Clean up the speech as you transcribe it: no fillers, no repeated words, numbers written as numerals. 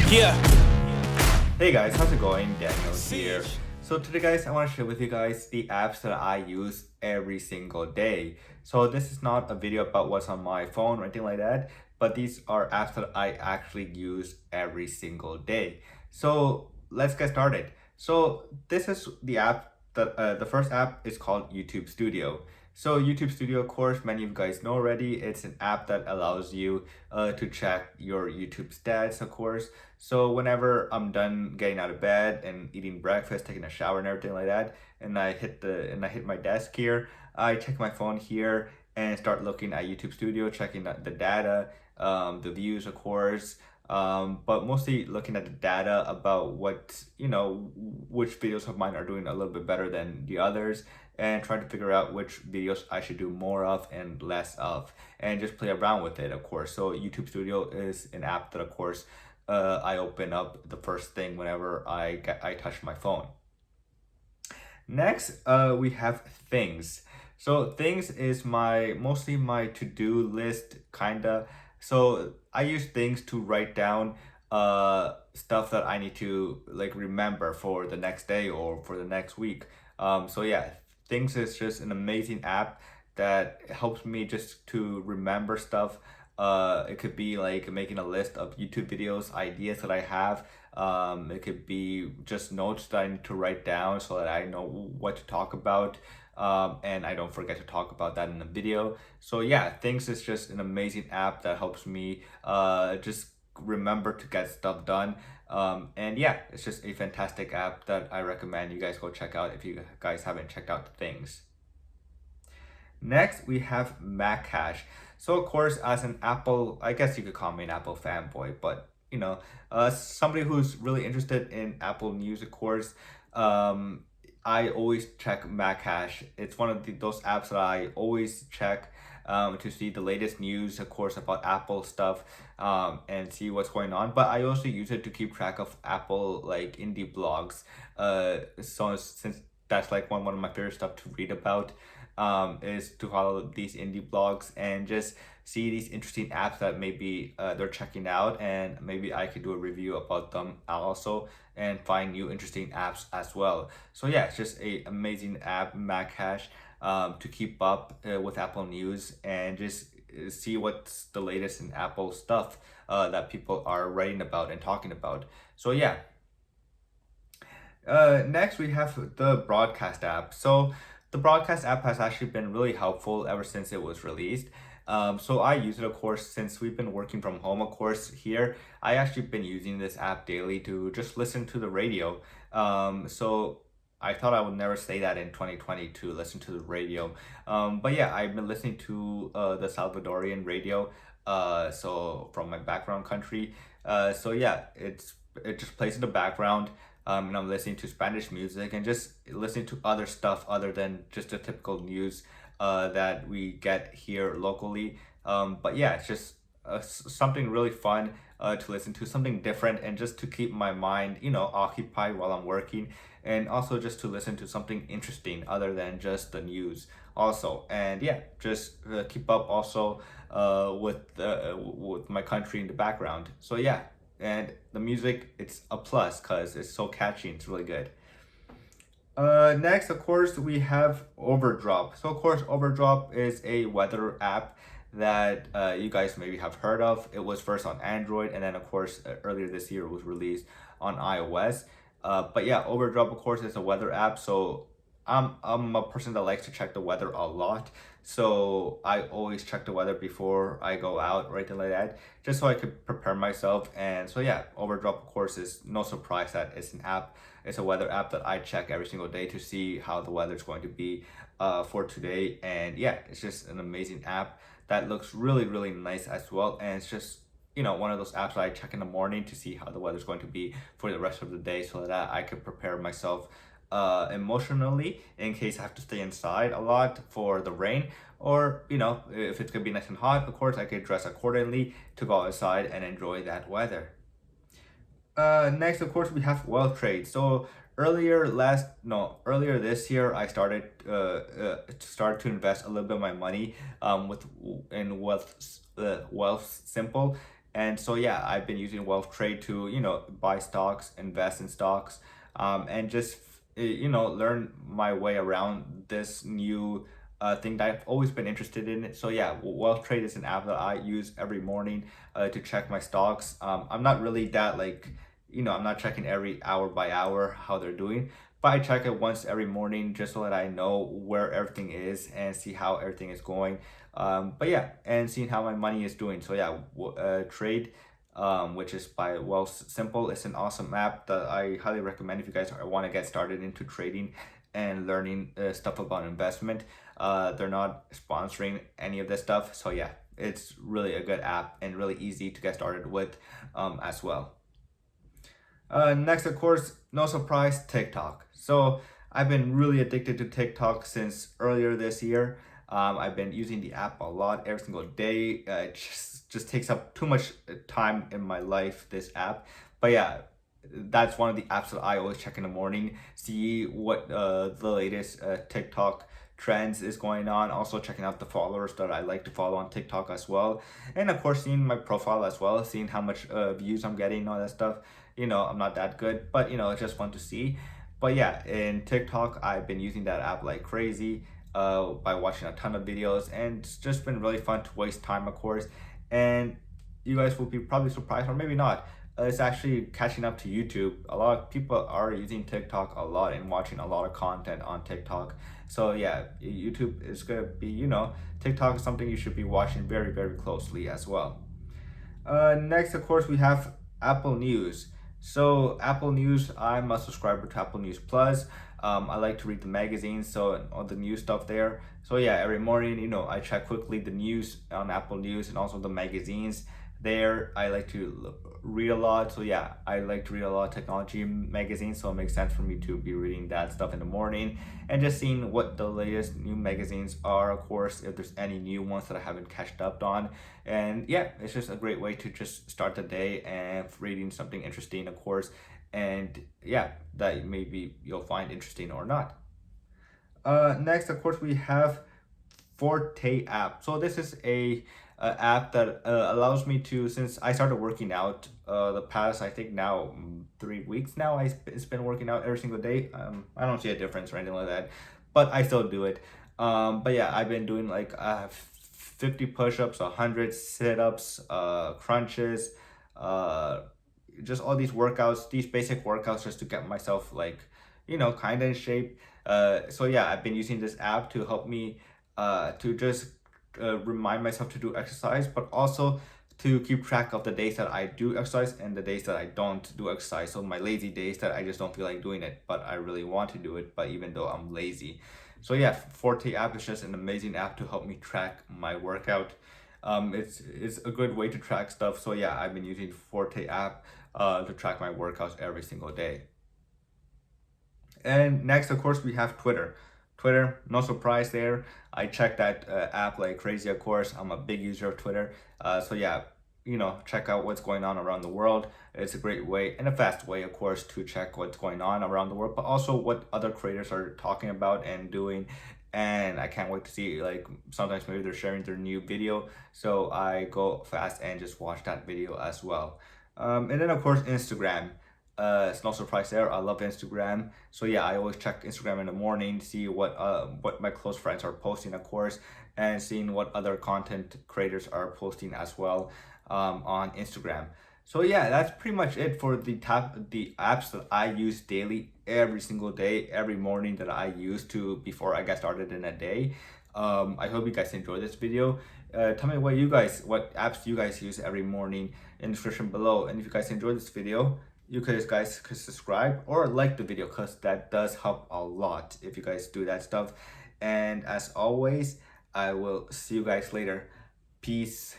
Yeah. Hey guys, how's it going? Daniel here. So today guys, I want to share with you guys the apps that I use every single day. So this is not a video about what's on my phone or anything like that, but these are apps that I actually use every single day. So let's get started. So this is the app that the first app is called YouTube Studio. So YouTube Studio, of course, many of you guys know already. It's an app that allows you to check your YouTube stats, of course. So whenever I'm done getting out of bed and eating breakfast, taking a shower and everything like that, and I hit my desk here, I check my phone here and start looking at YouTube Studio, checking the data, the views, of course. But mostly looking at the data about which videos of mine are doing a little bit better than the others, and trying to figure out which videos I should do more of and less of, and just play around with it, of course. So YouTube Studio is an app that, of course, I open up the first thing whenever I touch my phone. Next, we have Things. So Things is mostly my to-do list, kinda. So I use Things to write down stuff that I need to remember for the next day or for the next week. So yeah, Things is just an amazing app that helps me just to remember stuff. It could be like making a list of YouTube videos, ideas that I have. It could be just notes that I need to write down so that I know what to talk about. And I don't forget to talk about that in the video. So yeah, Things is just an amazing app that helps me just remember to get stuff done. And yeah, it's just a fantastic app that I recommend you guys go check out if you guys haven't checked out Things. Next, we have MacHash. So of course, as an Apple, I guess you could call me an Apple fanboy, but somebody who's really interested in Apple news, of course, I always check MacHash. It's one of those apps that I always check to see the latest news, of course, about Apple stuff, and see what's going on. But I also use it to keep track of Apple indie blogs. So since that's one of my favorite stuff to read about, is to follow these indie blogs and just see these interesting apps that maybe they're checking out, and maybe I could do a review about them also and find new interesting apps as well. So yeah, it's just a amazing app, MacHash, to keep up with Apple news and just see what's the latest in Apple stuff that people are writing about and talking about. So yeah. Next, we have the Broadcast app. So the Broadcast app has actually been really helpful ever since it was released. So I use it, of course, since we've been working from home, of course, here. I actually been using this app daily to just listen to the radio. So I thought I would never say that in 2020 to listen to the radio. But yeah, I've been listening to the Salvadorian radio, so from my background country. So yeah, it just plays in the background. And I'm listening to Spanish music and just listening to other stuff other than just the typical news that we get here locally. But yeah, it's just something really fun to listen to, something different, and just to keep my mind, occupied while I'm working, and also just to listen to something interesting other than just the news also. And yeah, just keep up also with my country in the background. So yeah. And the music, it's a plus because it's so catchy. It's really good. Next, of course, we have Overdrop. So, of course, Overdrop is a weather app that you guys maybe have heard of. It was first on Android, and then, of course, earlier this year it was released on iOS. But yeah, Overdrop, of course, is a weather app. So I'm a person that likes to check the weather a lot. So I always check the weather before I go out or anything like that, just so I could prepare myself. And so yeah, Overdrop, of course, is no surprise that it's an app. It's a weather app that I check every single day to see how the weather is going to be for today. And yeah, it's just an amazing app that looks really, really nice as well. And it's just one of those apps that I check in the morning to see how the weather's going to be for the rest of the day, so that I could prepare myself emotionally in case I have to stay inside a lot for the rain, or if it's gonna be nice and hot, of course I could dress accordingly to go outside and enjoy that weather. Next, of course, we have Wealth Trade. So earlier this year, I started to invest a little bit of my money in Wealth Simple. And so yeah, I've been using Wealth Trade to, buy stocks, invest in stocks, and just learn my way around this new thing that I've always been interested in. So yeah, Wealth Trade is an app that I use every morning to check my stocks. I'm not really that like, I'm not checking every hour by hour how they're doing, but I check it once every morning just so that I know where everything is and see how everything is going. But yeah, and seeing how my money is doing. So yeah, Trade, which is by Wealth Simple. It's an awesome app that I highly recommend if you guys want to get started into trading and learning stuff about investment. They're not sponsoring any of this stuff, so yeah, it's really a good app and really easy to get started with as well. Next, of course, no surprise, TikTok. So I've been really addicted to TikTok since earlier this year. I've been using the app a lot every single day. It just takes up too much time in my life, this app. But yeah, that's one of the apps that I always check in the morning, see what the latest TikTok trends is going on. Also checking out the followers that I like to follow on TikTok as well. And of course, seeing my profile as well, seeing how much views I'm getting, all that stuff. I'm not that good, but it's just fun to see. But yeah, in TikTok, I've been using that app like crazy by watching a ton of videos, and it's just been really fun to waste time, of course. And you guys will be probably surprised, or maybe not. It's actually catching up to YouTube. A lot of people are using TikTok a lot and watching a lot of content on TikTok. So yeah, YouTube is gonna be, TikTok is something you should be watching very, very closely as well. Next, of course, we have Apple News. So Apple News, I'm a subscriber to Apple News Plus. I like to read the magazines, so all the news stuff there. So yeah, every morning, I check quickly the news on Apple News and also the magazines there. I like to read a lot, so yeah, I like to read a lot of technology magazines, so it makes sense for me to be reading that stuff in the morning and just seeing what the latest new magazines are, of course, if there's any new ones that I haven't catched up on. And yeah, it's just a great way to just start the day and reading something interesting, of course, and yeah, that maybe you'll find interesting or not. Next, of course, we have Forte app. So this is a app that allows me to, since I started working out the past, I think now 3 weeks now, it's been working out every single day. I don't see a difference or anything like that, but I still do it. But yeah, I've been doing like 50 push-ups, 100 sit-ups, crunches, just all these workouts, these basic workouts just to get myself like, kind of in shape. So yeah, I've been using this app to help me to just remind myself to do exercise, but also to keep track of the days that I do exercise and the days that I don't do exercise. So my lazy days that I just don't feel like doing it, but I really want to do it, but even though I'm lazy. So yeah, Forte app is just an amazing app to help me track my workout. It's a good way to track stuff. So yeah, I've been using Forte app to track my workouts every single day. And next, of course, we have Twitter. Twitter, no surprise there. I check that app like crazy, of course. I'm a big user of Twitter. So yeah, check out what's going on around the world. It's a great way and a fast way, of course, to check what's going on around the world, but also what other creators are talking about and doing. And I can't wait to see, like, sometimes maybe they're sharing their new video. So I go fast and just watch that video as well. And then, of course, Instagram. It's no surprise there. I love Instagram. So yeah, I always check Instagram in the morning to see what my close friends are posting, of course, and seeing what other content creators are posting as well on Instagram. So yeah, that's pretty much it for the apps that I use daily, every single day, every morning that I use to before I get started in a day. I hope you guys enjoyed this video. Tell me what apps you guys use every morning in the description below. And if you guys enjoyed this video, you guys could subscribe or like the video, because that does help a lot if you guys do that stuff. And as always, I will see you guys later. Peace.